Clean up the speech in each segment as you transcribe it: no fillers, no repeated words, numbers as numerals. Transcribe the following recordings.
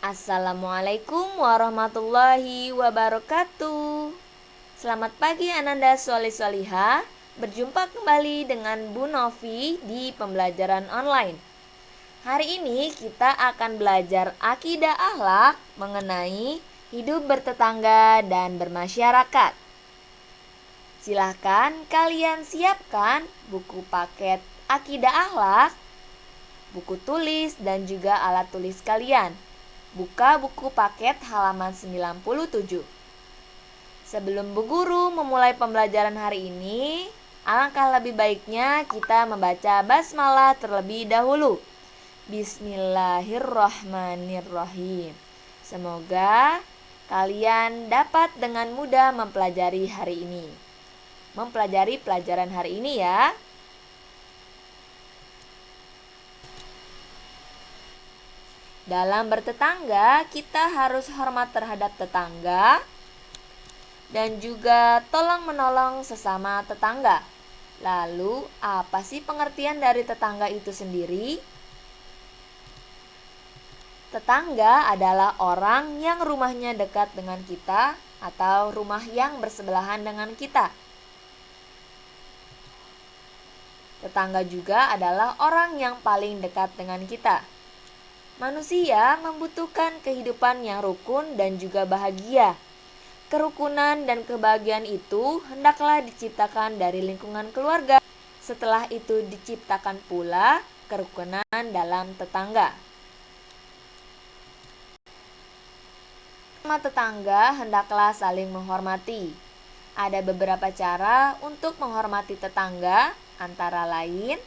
Assalamualaikum warahmatullahi wabarakatuh. Selamat pagi Ananda Solih Solihah. Berjumpa kembali dengan Bu Novi di pembelajaran online. Hari ini kita akan belajar akidah akhlak mengenai hidup bertetangga dan bermasyarakat. Silahkan kalian siapkan buku paket akidah akhlak, buku tulis dan juga alat tulis kalian. Buka buku paket halaman 97. Sebelum Bu Guru memulai pembelajaran hari ini, alangkah lebih baiknya kita membaca basmalah terlebih dahulu. Bismillahirrahmanirrahim. Semoga kalian dapat dengan mudah mempelajari hari ini. Mempelajari pelajaran hari ini ya. Dalam bertetangga, kita harus hormat terhadap tetangga dan juga tolong-menolong sesama tetangga. Lalu, apa sih pengertian dari tetangga itu sendiri? Tetangga adalah orang yang rumahnya dekat dengan kita atau rumah yang bersebelahan dengan kita. Tetangga juga adalah orang yang paling dekat dengan kita. Manusia membutuhkan kehidupan yang rukun dan juga bahagia. Kerukunan dan kebahagiaan itu hendaklah diciptakan dari lingkungan keluarga. Setelah itu diciptakan pula kerukunan dalam tetangga. Sama tetangga hendaklah saling menghormati. Ada beberapa cara untuk menghormati tetangga, antara lain: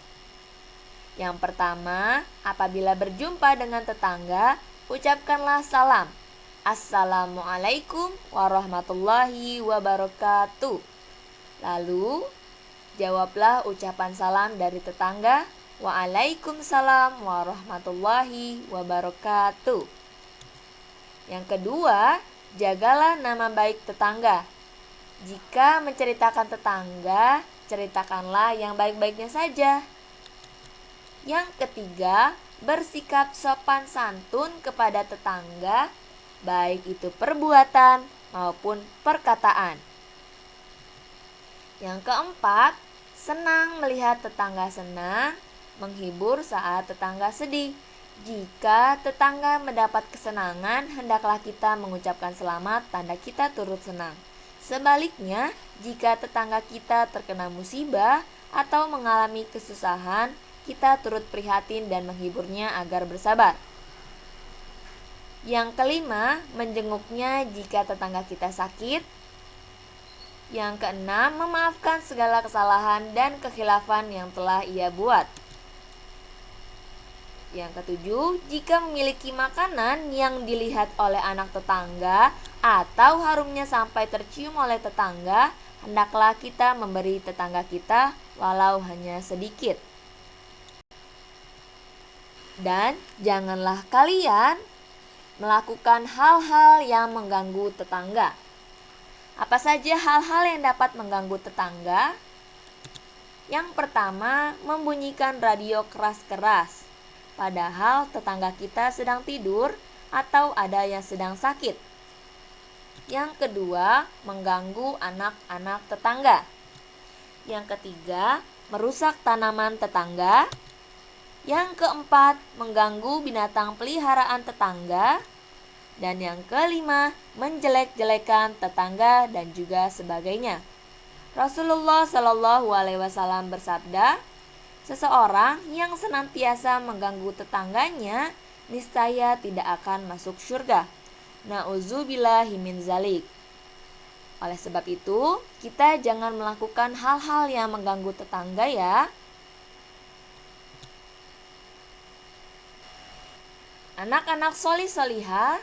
yang pertama, apabila berjumpa dengan tetangga, ucapkanlah salam. Assalamualaikum warahmatullahi wabarakatuh. Lalu, jawablah ucapan salam dari tetangga. Waalaikumsalam warahmatullahi wabarakatuh. Yang kedua, jagalah nama baik tetangga. Jika menceritakan tetangga, ceritakanlah yang baik-baiknya saja. Yang ketiga, bersikap sopan santun kepada tetangga, baik itu perbuatan maupun perkataan. Yang keempat, senang melihat tetangga senang, menghibur saat tetangga sedih. Jika tetangga mendapat kesenangan, hendaklah kita mengucapkan selamat tanda kita turut senang. Sebaliknya, jika tetangga kita terkena musibah atau mengalami kesusahan, kita turut prihatin dan menghiburnya agar bersabar. Yang kelima, menjenguknya jika tetangga kita sakit. Yang keenam, memaafkan segala kesalahan dan kekhilafan yang telah ia buat. Yang ketujuh, jika memiliki makanan yang dilihat oleh anak tetangga atau harumnya sampai tercium oleh tetangga, hendaklah kita memberi tetangga kita walau hanya sedikit. Dan janganlah kalian melakukan hal-hal yang mengganggu tetangga. Apa saja hal-hal yang dapat mengganggu tetangga? Yang pertama, membunyikan radio keras-keras, padahal tetangga kita sedang tidur atau ada yang sedang sakit. Yang kedua, mengganggu anak-anak tetangga. Yang ketiga, merusak tanaman tetangga. Yang keempat, mengganggu binatang peliharaan tetangga. Dan yang kelima, menjelek-jelekan tetangga dan juga sebagainya. Rasulullah Shallallahu Alaihi Wasallam bersabda, seseorang yang senantiasa mengganggu tetangganya, niscaya tidak akan masuk surga. Na'udzubillahi min zalik. Oleh sebab itu, kita jangan melakukan hal-hal yang mengganggu tetangga ya. Anak-anak solih solihah,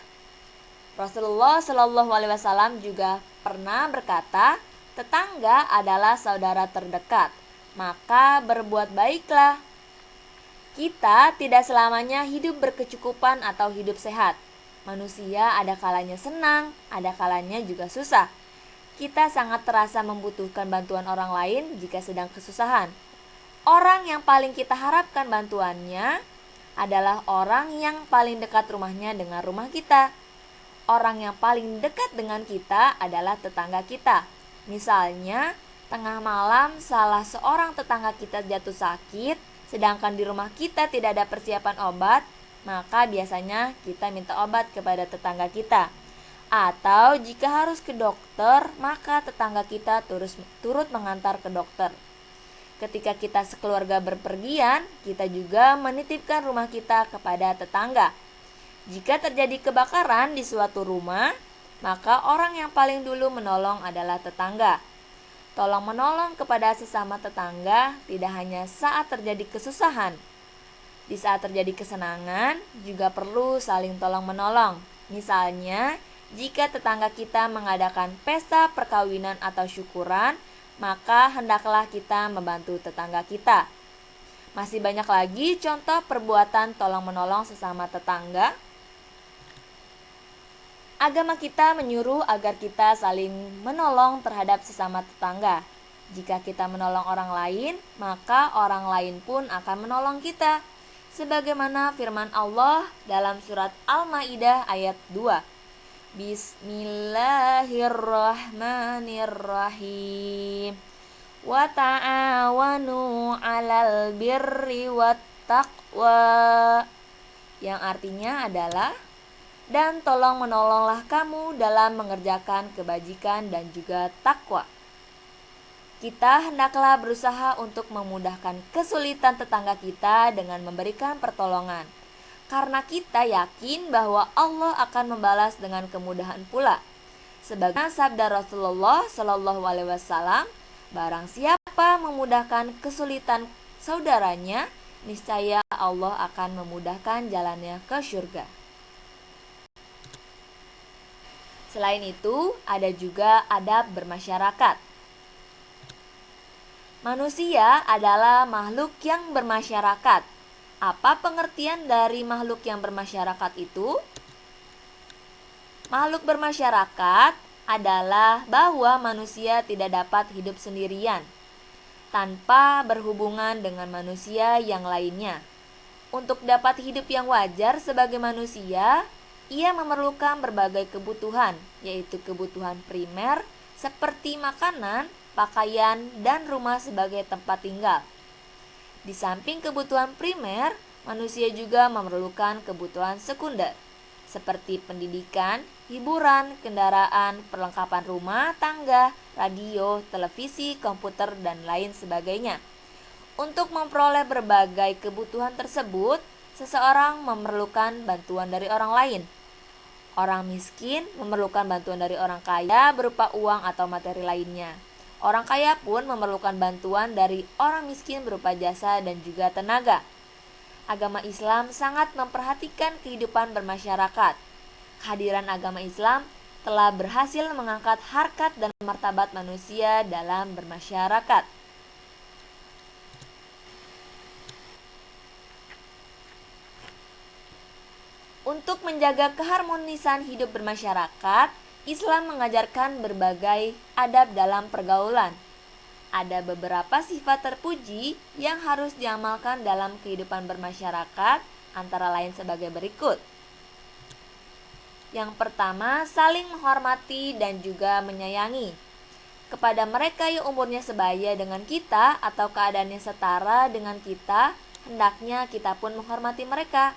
Rasulullah Shallallahu Alaihi Wasallam juga pernah berkata, tetangga adalah saudara terdekat, maka berbuat baiklah. Kita tidak selamanya hidup berkecukupan atau hidup sehat. Manusia ada kalanya senang, ada kalanya juga susah. Kita sangat terasa membutuhkan bantuan orang lain jika sedang kesusahan. Orang yang paling kita harapkan bantuannya adalah orang yang paling dekat rumahnya dengan rumah kita. Orang yang paling dekat dengan kita adalah tetangga kita. Misalnya, tengah malam salah seorang tetangga kita jatuh sakit, sedangkan di rumah kita tidak ada persiapan obat, maka biasanya kita minta obat kepada tetangga kita. Atau jika harus ke dokter, maka tetangga kita turut mengantar ke dokter. Ketika kita sekeluarga berpergian, kita juga menitipkan rumah kita kepada tetangga. Jika terjadi kebakaran di suatu rumah, maka orang yang paling dulu menolong adalah tetangga. Tolong menolong kepada sesama tetangga tidak hanya saat terjadi kesusahan. Di saat terjadi kesenangan, juga perlu saling tolong menolong. Misalnya, jika tetangga kita mengadakan pesta perkawinan atau syukuran, maka hendaklah kita membantu tetangga kita. Masih banyak lagi contoh perbuatan tolong menolong sesama tetangga. Agama kita menyuruh agar kita saling menolong terhadap sesama tetangga. Jika kita menolong orang lain, maka orang lain pun akan menolong kita. Sebagaimana firman Allah dalam surat Al-Maidah ayat 2. Bismillahirrahmanirrahim. Wa ta'awanu 'alal birri wat taqwa. Yang artinya adalah, dan tolong menolonglah kamu dalam mengerjakan kebajikan dan juga takwa. Kita hendaklah berusaha untuk memudahkan kesulitan tetangga kita dengan memberikan pertolongan. Karena kita yakin bahwa Allah akan membalas dengan kemudahan pula. Sebagaimana sabda Rasulullah Shallallahu Alaihi Wasallam, barang siapa memudahkan kesulitan saudaranya, niscaya Allah akan memudahkan jalannya ke surga. Selain itu, ada juga adab bermasyarakat. Manusia adalah makhluk yang bermasyarakat. Apa pengertian dari makhluk yang bermasyarakat itu? Makhluk bermasyarakat adalah bahwa manusia tidak dapat hidup sendirian tanpa berhubungan dengan manusia yang lainnya. Untuk dapat hidup yang wajar sebagai manusia, ia memerlukan berbagai kebutuhan, yaitu kebutuhan primer seperti makanan, pakaian, dan rumah sebagai tempat tinggal. Di samping kebutuhan primer, manusia juga memerlukan kebutuhan sekunder, seperti pendidikan, hiburan, kendaraan, perlengkapan rumah tangga, radio, televisi, komputer, dan lain sebagainya. Untuk memperoleh berbagai kebutuhan tersebut, seseorang memerlukan bantuan dari orang lain. Orang miskin memerlukan bantuan dari orang kaya berupa uang atau materi lainnya. Orang kaya pun memerlukan bantuan dari orang miskin berupa jasa dan juga tenaga. Agama Islam sangat memperhatikan kehidupan bermasyarakat. Kehadiran agama Islam telah berhasil mengangkat harkat dan martabat manusia dalam bermasyarakat. Untuk menjaga keharmonisan hidup bermasyarakat, Islam mengajarkan berbagai adab dalam pergaulan. Ada beberapa sifat terpuji yang harus diamalkan dalam kehidupan bermasyarakat, antara lain sebagai berikut. Yang pertama, saling menghormati dan juga menyayangi. Kepada mereka yang umurnya sebaya dengan kita atau keadaannya setara dengan kita, hendaknya kita pun menghormati mereka.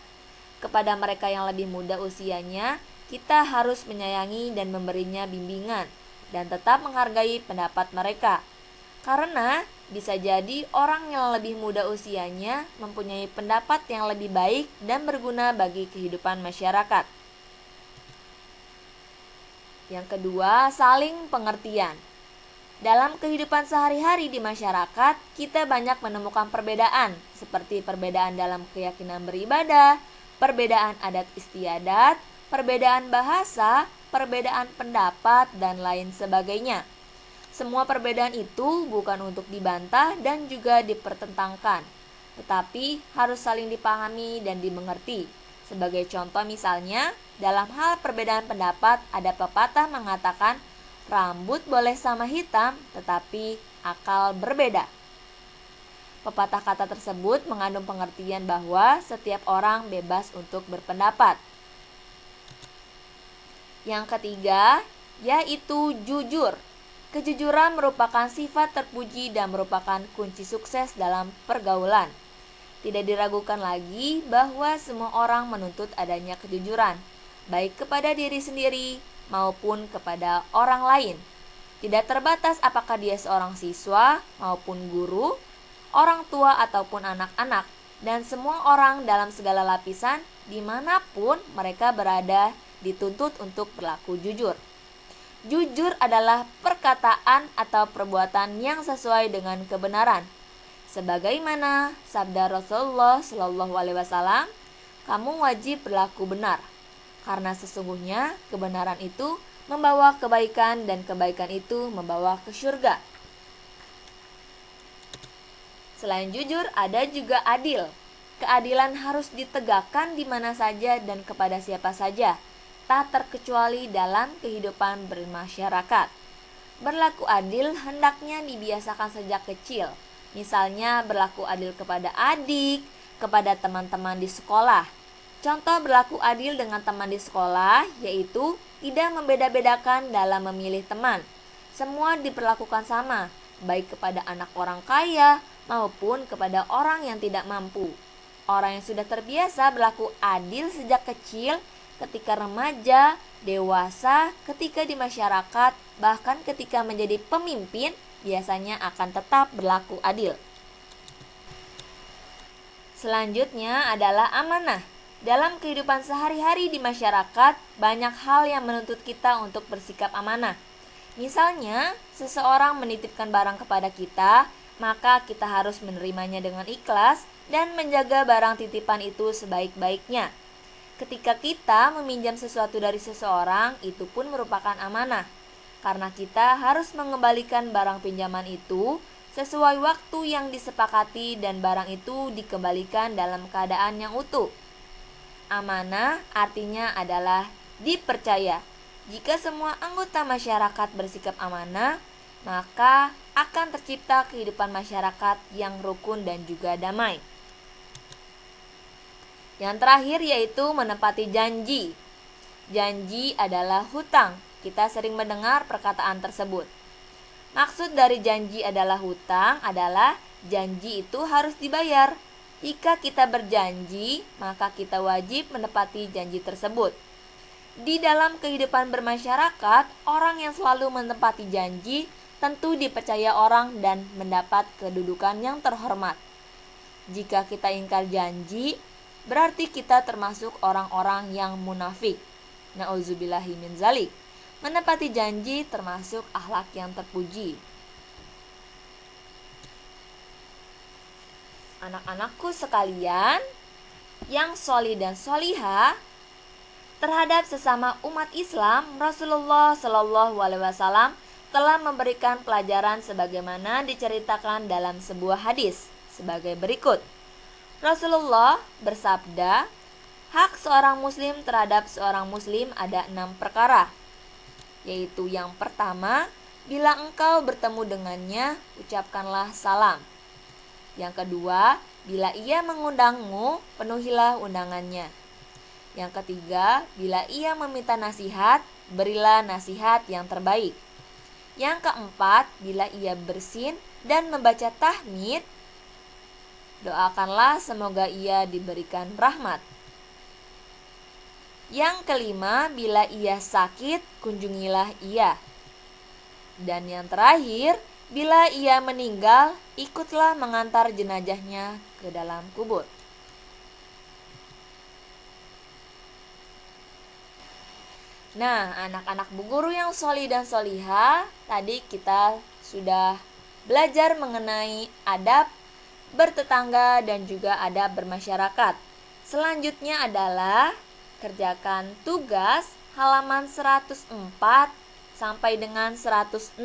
Kepada mereka yang lebih muda usianya, kita harus menyayangi dan memberinya bimbingan, dan tetap menghargai pendapat mereka. Karena bisa jadi orang yang lebih muda usianya mempunyai pendapat yang lebih baik dan berguna bagi kehidupan masyarakat. Yang kedua, saling pengertian. Dalam kehidupan sehari-hari di masyarakat, kita banyak menemukan perbedaan, seperti perbedaan dalam keyakinan beribadah, perbedaan adat istiadat, perbedaan bahasa, perbedaan pendapat, dan lain sebagainya. Semua perbedaan itu bukan untuk dibantah dan juga dipertentangkan, tetapi harus saling dipahami dan dimengerti. Sebagai contoh misalnya, dalam hal perbedaan pendapat ada pepatah mengatakan, rambut boleh sama hitam, tetapi akal berbeda. Pepatah kata tersebut mengandung pengertian bahwa setiap orang bebas untuk berpendapat. Yang ketiga, yaitu jujur. Kejujuran merupakan sifat terpuji dan merupakan kunci sukses dalam pergaulan. Tidak diragukan lagi bahwa semua orang menuntut adanya kejujuran, baik kepada diri sendiri maupun kepada orang lain. Tidak terbatas apakah dia seorang siswa maupun guru, orang tua ataupun anak-anak, dan semua orang dalam segala lapisan dimanapun mereka berada dituntut untuk berlaku jujur. Jujur adalah perkataan atau perbuatan yang sesuai dengan kebenaran. Sebagaimana sabda Rasulullah Shallallahu Alaihi Wasallam, kamu wajib berlaku benar, karena sesungguhnya kebenaran itu membawa kebaikan dan kebaikan itu membawa ke surga. Selain jujur, ada juga adil. Keadilan harus ditegakkan di mana saja dan kepada siapa saja, tak terkecuali dalam kehidupan bermasyarakat. Berlaku adil hendaknya dibiasakan sejak kecil. Misalnya berlaku adil kepada adik, kepada teman-teman di sekolah. Contoh berlaku adil dengan teman di sekolah yaitu tidak membeda-bedakan dalam memilih teman. Semua diperlakukan sama, baik kepada anak orang kaya maupun kepada orang yang tidak mampu. Orang yang sudah terbiasa berlaku adil sejak kecil, ketika remaja, dewasa, ketika di masyarakat, bahkan ketika menjadi pemimpin, biasanya akan tetap berlaku adil. Selanjutnya adalah amanah. Dalam kehidupan sehari-hari di masyarakat, banyak hal yang menuntut kita untuk bersikap amanah. Misalnya, seseorang menitipkan barang kepada kita, maka kita harus menerimanya dengan ikhlas dan menjaga barang titipan itu sebaik-baiknya. Ketika kita meminjam sesuatu dari seseorang, itu pun merupakan amanah, karena kita harus mengembalikan barang pinjaman itu sesuai waktu yang disepakati dan barang itu dikembalikan dalam keadaan yang utuh. Amanah artinya adalah dipercaya. Jika semua anggota masyarakat bersikap amanah, maka akan tercipta kehidupan masyarakat yang rukun dan juga damai. Yang terakhir yaitu menepati janji. Janji adalah hutang. Kita sering mendengar perkataan tersebut. Maksud dari janji adalah hutang adalah janji itu harus dibayar. Jika kita berjanji, maka kita wajib menepati janji tersebut. Di dalam kehidupan bermasyarakat, orang yang selalu menepati janji tentu dipercaya orang dan mendapat kedudukan yang terhormat. Jika kita ingkar janji, berarti kita termasuk orang-orang yang munafik. Na'udzubillahi min zalik. Menepati janji termasuk akhlak yang terpuji. Anak-anakku sekalian yang sholih dan sholihah, terhadap sesama umat Islam, Rasulullah Shallallahu Alaihi Wasallam telah memberikan pelajaran sebagaimana diceritakan dalam sebuah hadis sebagai berikut. Rasulullah bersabda, hak seorang muslim terhadap seorang muslim ada 6 perkara, yaitu yang pertama, bila engkau bertemu dengannya, ucapkanlah salam. Yang kedua, bila ia mengundangmu, penuhilah undangannya. Yang ketiga, bila ia meminta nasihat, berilah nasihat yang terbaik. Yang keempat, bila ia bersin dan membaca tahmid, doakanlah semoga ia diberikan rahmat. Yang kelima, bila ia sakit, kunjungilah ia. Dan yang terakhir, bila ia meninggal, ikutlah mengantar jenazahnya ke dalam kubur. Nah, anak-anak Bu Guru yang sholih dan sholihah, tadi kita sudah belajar mengenai adab bertetangga dan juga adab bermasyarakat. Selanjutnya adalah kerjakan tugas halaman 104 sampai dengan 106.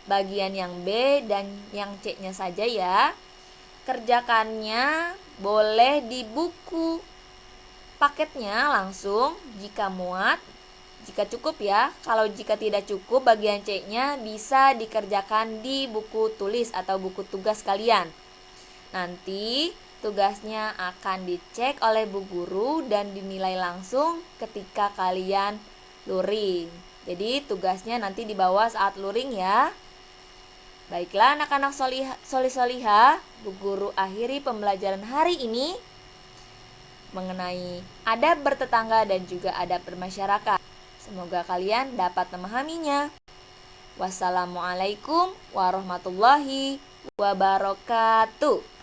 Bagian yang B dan yang C-nya saja ya. Kerjakannya boleh di buku paketnya langsung jika muat, jika cukup ya. Kalau jika tidak cukup, bagian C-nya bisa dikerjakan di buku tulis atau buku tugas kalian. Nanti tugasnya akan dicek oleh bu guru dan dinilai langsung ketika kalian luring. Jadi tugasnya nanti dibawa saat luring ya. Baiklah anak-anak solihah, bu guru akhiri pembelajaran hari ini mengenai adab bertetangga dan juga adab bermasyarakat. Semoga kalian dapat memahaminya. Wassalamualaikum warahmatullahi wabarakatuh.